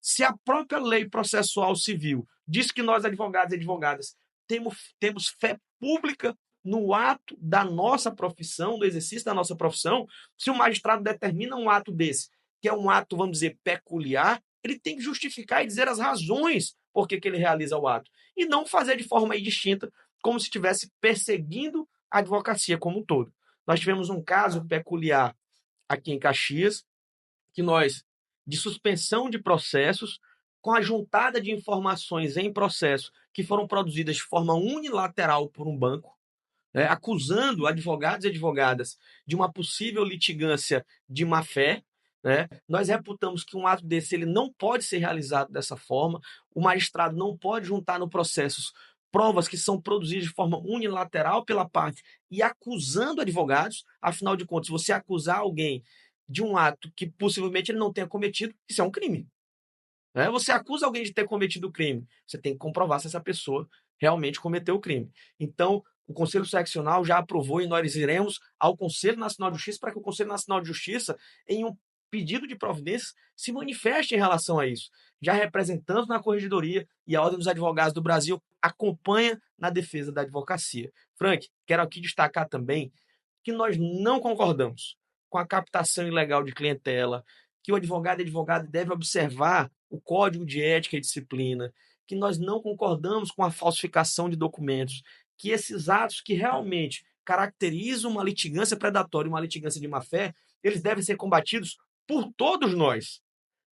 se a própria lei processual civil diz que nós, advogados e advogadas, temos fé pública no ato da nossa profissão, do exercício da nossa profissão, se o magistrado determina um ato desse, que é um ato, vamos dizer, peculiar, ele tem que justificar e dizer as razões por que ele realiza o ato. E não fazer de forma indistinta, como se estivesse perseguindo a advocacia como um todo. Nós tivemos um caso peculiar aqui em Caxias, que nós, de suspensão de processos, com a juntada de informações em processo que foram produzidas de forma unilateral por um banco, acusando advogados e advogadas de uma possível litigância de má-fé. Né? Nós reputamos que um ato desse ele não pode ser realizado dessa forma, o magistrado não pode juntar no processo provas que são produzidas de forma unilateral pela parte e acusando advogados. Afinal de contas, você acusar alguém de um ato que possivelmente ele não tenha cometido, isso é um crime. Né? Você acusa alguém de ter cometido o crime, você tem que comprovar se essa pessoa realmente cometeu o crime. Então, o Conselho Seccional já aprovou e nós iremos ao Conselho Nacional de Justiça para que o Conselho Nacional de Justiça, em um pedido de providências, se manifeste em relação a isso. Já representando na Corregedoria e a Ordem dos Advogados do Brasil acompanha na defesa da advocacia. Frank, quero aqui destacar também que nós não concordamos com a captação ilegal de clientela, que o advogado e advogada deve observar o Código de Ética e Disciplina, que nós não concordamos com a falsificação de documentos, que esses atos que realmente caracterizam uma litigância predatória e uma litigância de má-fé, eles devem ser combatidos por todos nós.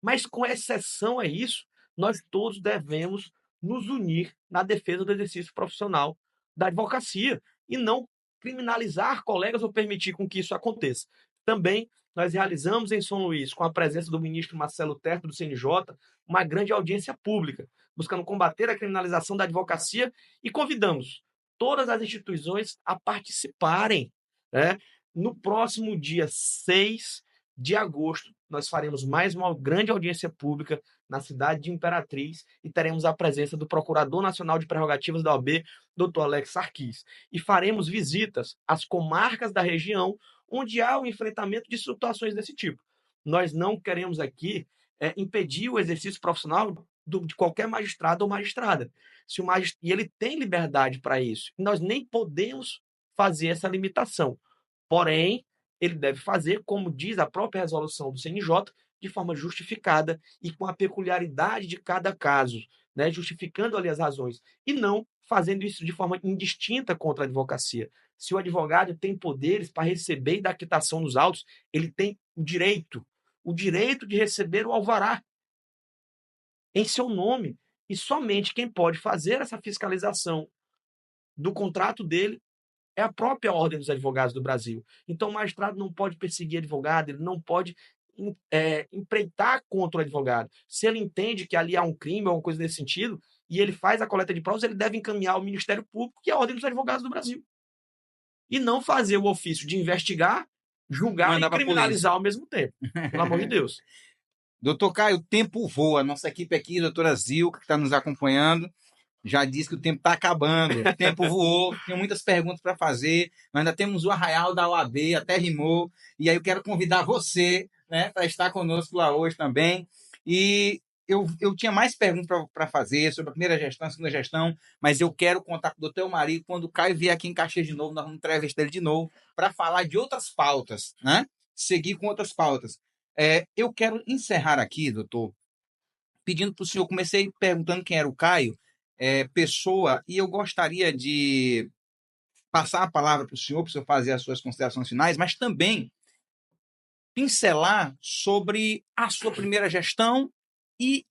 Mas com exceção a isso, nós todos devemos nos unir na defesa do exercício profissional da advocacia e não criminalizar colegas ou permitir com que isso aconteça. Também nós realizamos em São Luís, com a presença do ministro Marcelo Terto do CNJ, uma grande audiência pública, buscando combater a criminalização da advocacia e convidamos todas as instituições a participarem. Né? No próximo dia 6 de agosto, nós faremos mais uma grande audiência pública na cidade de Imperatriz e teremos a presença do Procurador Nacional de Prerrogativas da OAB, Dr. Alex Sarquis. E faremos visitas às comarcas da região onde há o enfrentamento de situações desse tipo. Nós não queremos aqui impedir o exercício profissional de qualquer magistrado ou magistrada. Se o e ele tem liberdade para isso. Nós nem podemos fazer essa limitação. Porém, ele deve fazer, como diz a própria resolução do CNJ, de forma justificada e com a peculiaridade de cada caso, né? Justificando ali as razões, e não fazendo isso de forma indistinta contra a advocacia. Se o advogado tem poderes para receber e dar quitação nos autos, ele tem o direito de receber o alvará em seu nome. E somente quem pode fazer essa fiscalização do contrato dele é a própria Ordem dos Advogados do Brasil. Então, o magistrado não pode perseguir advogado, ele não pode empreitar contra o advogado. Se ele entende que ali há um crime ou alguma coisa nesse sentido, e ele faz a coleta de provas, ele deve encaminhar ao Ministério Público e à Ordem dos Advogados do Brasil. E não fazer o ofício de investigar, julgar e criminalizar ao mesmo tempo. Pelo amor de Deus. Doutor Caio, o tempo voa. Nossa equipe aqui, doutora Zilka, que está nos acompanhando, já disse que o tempo está acabando. O tempo voou, tem muitas perguntas para fazer. Nós ainda temos o Arraial da OAB, até rimou. E aí eu quero convidar você, né, para estar conosco lá hoje também. E eu tinha mais perguntas para fazer sobre a primeira gestão, a segunda gestão, mas eu quero contar com o doutor Elmari. Quando o Caio vier aqui em Caxias de novo, nós vamos entrevistar ele de novo para falar de outras pautas, né? Seguir com outras pautas. Eu quero encerrar aqui, doutor, pedindo para o senhor, comecei perguntando quem era o Caio, pessoa, e eu gostaria de passar a palavra para o senhor fazer as suas considerações finais, mas também pincelar sobre a sua primeira gestão e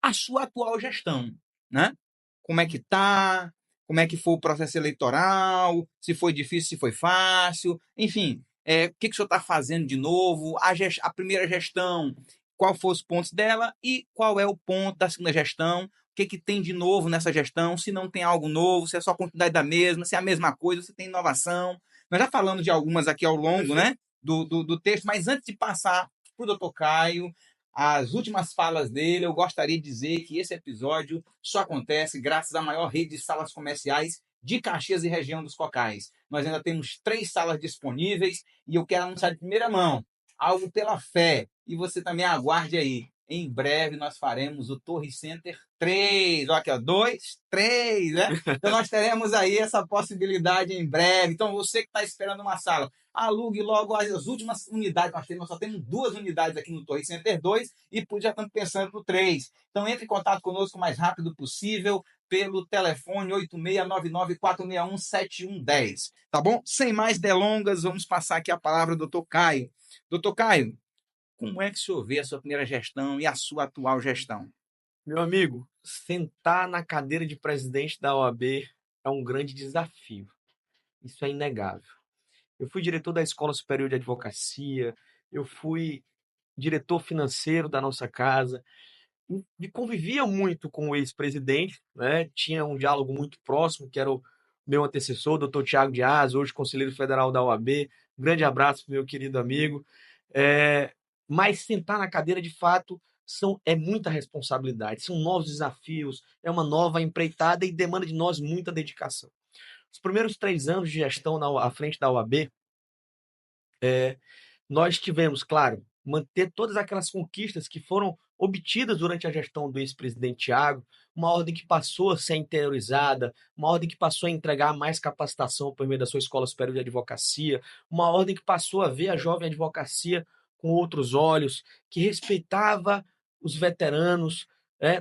a sua atual gestão, né? Como é que tá? Como é que foi o processo eleitoral? Se foi difícil, se foi fácil? Enfim, o que o senhor está fazendo de novo? A primeira gestão, qual foram os pontos dela e qual é o ponto da segunda gestão? O que tem de novo nessa gestão? Se não tem algo novo, se é só a continuidade da mesma, se é a mesma coisa, se tem inovação. Nós já falamos de algumas aqui ao longo, né, do texto, mas antes de passar para o doutor Caio, as últimas falas dele, eu gostaria de dizer que esse episódio só acontece graças à maior rede de salas comerciais de Caxias e região dos Cocais. Nós ainda temos 3 salas disponíveis e eu quero anunciar de primeira mão, algo pela fé, e você também aguarde aí. Em breve nós faremos o Torre Center 3, olha aqui, ó, 2, 3, né? Então nós teremos aí essa possibilidade em breve. Então você que está esperando uma sala, alugue logo as últimas unidades. Nós só temos 2 unidades aqui no Torre Center 2 e já estamos pensando no 3. Então entre em contato conosco o mais rápido possível pelo telefone 8699-461-7110. Tá bom? Sem mais delongas, vamos passar aqui a palavra ao doutor Caio. Doutor Caio, como é que o senhor vê a sua primeira gestão e a sua atual gestão? Meu amigo, sentar na cadeira de presidente da OAB é um grande desafio. Isso é inegável. Eu fui diretor da Escola Superior de Advocacia, eu fui diretor financeiro da nossa casa, e convivia muito com o ex-presidente, né? Tinha um diálogo muito próximo, que era o meu antecessor, doutor Tiago Dias, hoje conselheiro federal da OAB. Um grande abraço, meu querido amigo. É, mas sentar na cadeira, de fato, é muita responsabilidade, são novos desafios, é uma nova empreitada e demanda de nós muita dedicação. Os primeiros 3 anos de gestão à frente da OAB, nós tivemos, claro, manter todas aquelas conquistas que foram obtidas durante a gestão do ex-presidente Tiago, uma ordem que passou a ser interiorizada, uma ordem que passou a entregar mais capacitação por meio da sua Escola Superior de Advocacia, uma ordem que passou a ver a jovem advocacia com outros olhos, que respeitava os veteranos.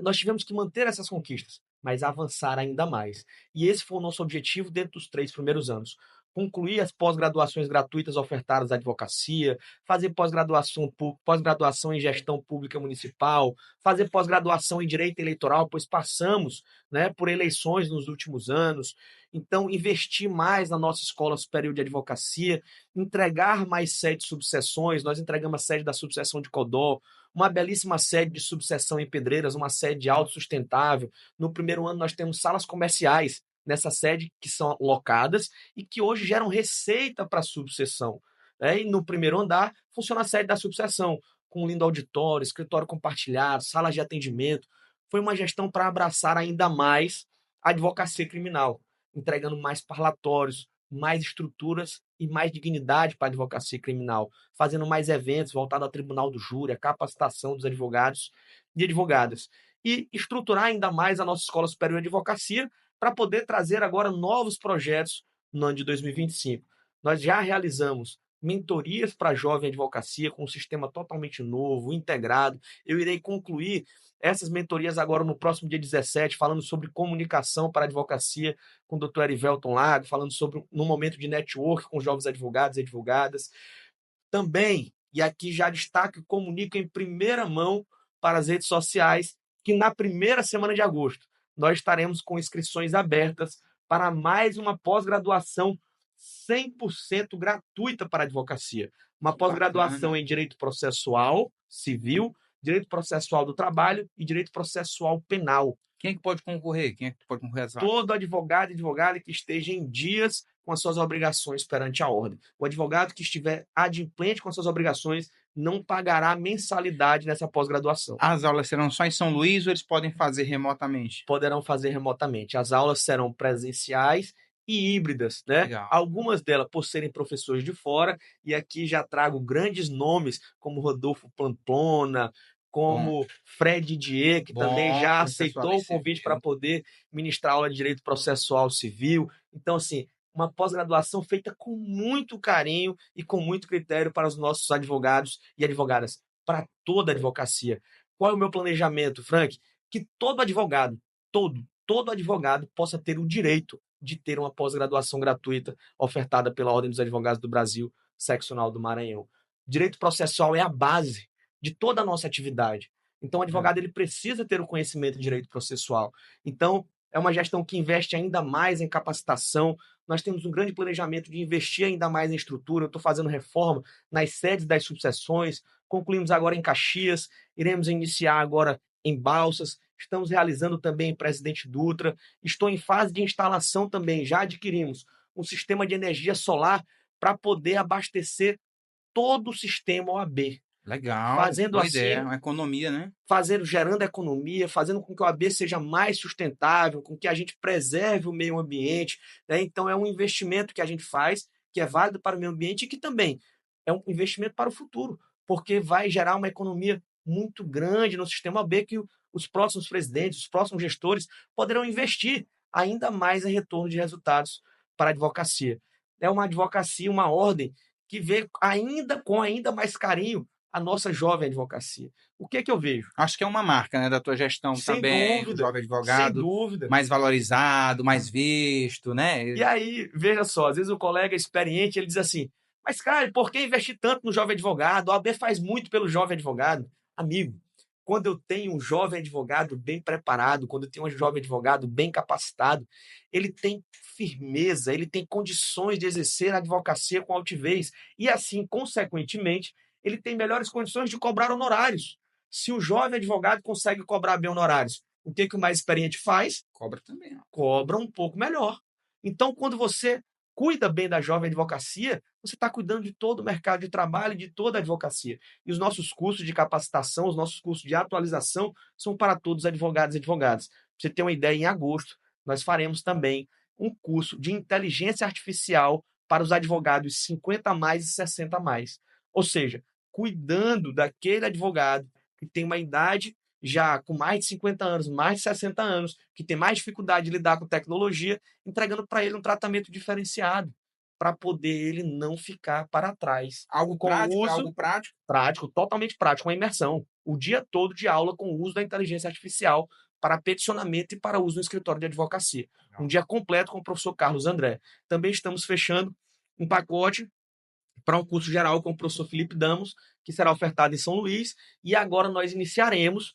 Nós tivemos que manter essas conquistas, mas avançar ainda mais. E esse foi o nosso objetivo dentro dos 3 primeiros anos: concluir as pós-graduações gratuitas ofertadas à advocacia, fazer pós-graduação em gestão pública municipal, fazer pós-graduação em direito eleitoral, pois passamos, né, por eleições nos últimos anos. Então, investir mais na nossa Escola Superior de Advocacia, entregar mais sedes subseções. Nós entregamos a sede da subseção de Codó, uma belíssima sede de subseção em Pedreiras, uma sede autossustentável. No primeiro ano, nós temos salas comerciais nessa sede que são locadas e que hoje geram receita para a subseção. E no primeiro andar funciona a sede da subseção, com um lindo auditório, escritório compartilhado, salas de atendimento. Foi uma gestão para abraçar ainda mais a advocacia criminal, entregando mais parlatórios, mais estruturas e mais dignidade para a advocacia criminal, fazendo mais eventos voltados ao tribunal do júri, a capacitação dos advogados e advogadas. E estruturar ainda mais a nossa Escola Superior de Advocacia para poder trazer agora novos projetos no ano de 2025. Nós já realizamos mentorias para a jovem advocacia com um sistema totalmente novo, integrado. Eu irei concluir essas mentorias agora no próximo dia 17, falando sobre comunicação para a advocacia com o doutor Erivelton Lago, falando sobre no momento de network com jovens advogados e advogadas. Também, e aqui já destaco e comunico em primeira mão para as redes sociais, que na primeira semana de agosto nós estaremos com inscrições abertas para mais uma pós-graduação 100% gratuita para a advocacia. Uma pós-graduação Bacana. em Direito Processual Civil, Direito Processual do Trabalho e Direito Processual Penal. Quem é que pode concorrer? Quem é que pode concorrer às vagas? Todo advogado e advogada que esteja em dias com as suas obrigações perante a ordem. O advogado que estiver adimplente com as suas obrigações não pagará mensalidade nessa pós-graduação. As aulas serão só em São Luís ou eles podem fazer remotamente? Poderão fazer remotamente. As aulas serão presenciais e híbridas, né? Legal. Algumas delas por serem professores de fora, e aqui já trago grandes nomes como Rodolfo Pamplona, como Fred Didier, que também já aceitou o convite para poder ministrar aula de direito processual civil. Então, assim, uma pós-graduação feita com muito carinho e com muito critério para os nossos advogados e advogadas, para toda a advocacia. Qual é o meu planejamento, Frank? Que todo advogado, todo advogado possa ter o direito de ter uma pós-graduação gratuita ofertada pela Ordem dos Advogados do Brasil, seccional do Maranhão. Direito processual é a base de toda a nossa atividade. Então, o advogado ele precisa ter o conhecimento de direito processual. Então, é uma gestão que investe ainda mais em capacitação. Nós temos um grande planejamento de investir ainda mais em estrutura. Eu estou fazendo reforma nas sedes das subseções. Concluímos agora em Caxias. Iremos iniciar agora em Balsas. Estamos realizando também em Presidente Dutra. Estou em fase de instalação também. Já adquirimos um sistema de energia solar para poder abastecer todo o sistema OAB. Legal, Fazendo boa assim, ideia, uma economia, né? gerando economia, fazendo com que o OAB seja mais sustentável, com que a gente preserve o meio ambiente, né? Então é um investimento que a gente faz, que é válido para o meio ambiente e que também é um investimento para o futuro, porque vai gerar uma economia muito grande no sistema OAB que os próximos presidentes, os próximos gestores poderão investir ainda mais em retorno de resultados para a advocacia. É uma advocacia, uma ordem que vê ainda mais carinho a nossa jovem advocacia. O que é que eu vejo? Acho que é uma marca, né, da tua gestão Sem também, o dúvida, jovem sem advogado, dúvida. mais valorizado, mais visto, né? E aí, veja só, às vezes o colega experiente, ele diz assim, mas cara, por que investir tanto no jovem advogado? A OAB faz muito pelo jovem advogado. Amigo, quando eu tenho um jovem advogado bem preparado, quando eu tenho um jovem advogado bem capacitado, ele tem firmeza, ele tem condições de exercer a advocacia com altivez e assim, consequentemente, ele tem melhores condições de cobrar honorários. Se o jovem advogado consegue cobrar bem honorários, o que o mais experiente faz? Cobra também. Cobra um pouco melhor. Então, quando você cuida bem da jovem advocacia, você está cuidando de todo o mercado de trabalho e de toda a advocacia. E os nossos cursos de capacitação, os nossos cursos de atualização são para todos os advogados e advogadas. Pra você ter uma ideia, em agosto, nós faremos também um curso de inteligência artificial para os advogados 50 a mais e 60 a mais. Ou seja, cuidando daquele advogado que tem uma idade já com mais de 50 anos, mais de 60 anos, que tem mais dificuldade de lidar com tecnologia, entregando para ele um tratamento diferenciado, para poder ele não ficar para trás. Algo Com prático, uso algo prático. prático, totalmente prático, uma imersão. O dia todo de aula com o uso da inteligência artificial para peticionamento e para uso no escritório de advocacia. Um dia completo com o professor Carlos André. Também estamos fechando um pacote para um curso geral com o professor Felipe Damos, que será ofertado em São Luís, e agora nós iniciaremos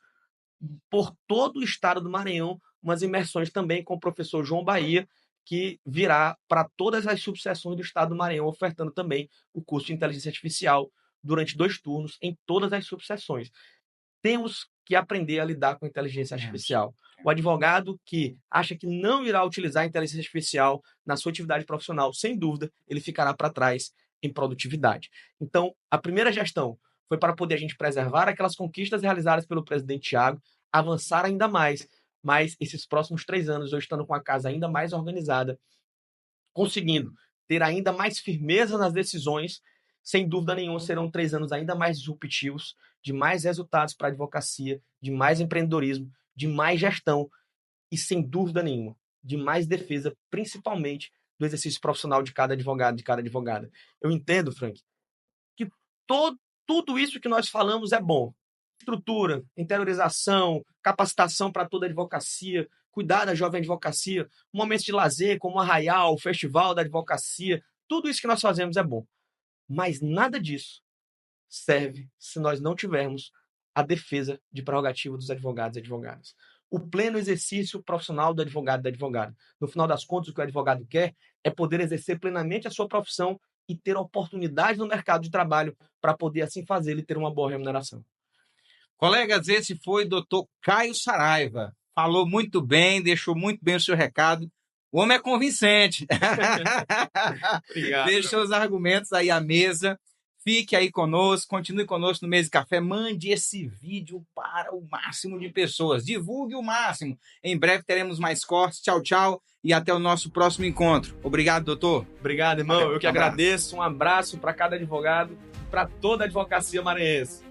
por todo o estado do Maranhão umas imersões também com o professor João Bahia, que virá para todas as subseções do estado do Maranhão, ofertando também o curso de inteligência artificial durante 2 turnos em todas as subseções. Temos que aprender a lidar com a inteligência artificial. O advogado que acha que não irá utilizar a inteligência artificial na sua atividade profissional, sem dúvida, ele ficará para trás em produtividade. Então, a primeira gestão foi para poder a gente preservar aquelas conquistas realizadas pelo presidente Thiago, avançar ainda mais, mas esses próximos 3 anos, eu estando com a casa ainda mais organizada, conseguindo ter ainda mais firmeza nas decisões, sem dúvida nenhuma serão 3 anos ainda mais disruptivos, de mais resultados para a advocacia, de mais empreendedorismo, de mais gestão e, sem dúvida nenhuma, de mais defesa, principalmente do exercício profissional de cada advogado, de cada advogada. Eu entendo, Frank, que tudo isso que nós falamos é bom. Estrutura, interiorização, capacitação para toda a advocacia, cuidar da jovem advocacia, momentos de lazer como o Arraial, o Festival da Advocacia, tudo isso que nós fazemos é bom. Mas nada disso serve se nós não tivermos a defesa de prerrogativa dos advogados e advogadas. O pleno exercício profissional do advogado e da advogada. No final das contas, o que o advogado quer é poder exercer plenamente a sua profissão e ter oportunidade no mercado de trabalho para poder assim fazer e ter uma boa remuneração. Colegas, esse foi o Dr. Caio Saraiva. Falou muito bem, deixou muito bem o seu recado. O homem é convincente. Obrigado. Deixou os argumentos aí à mesa. Fique aí conosco, continue conosco no Mesa de Café. Mande esse vídeo para o máximo de pessoas. Divulgue o máximo. Em breve teremos mais cortes. Tchau, tchau. E até o nosso próximo encontro. Obrigado, doutor. Obrigado, irmão. Eu que agradeço. Um abraço para cada advogado, para toda a advocacia maranhense.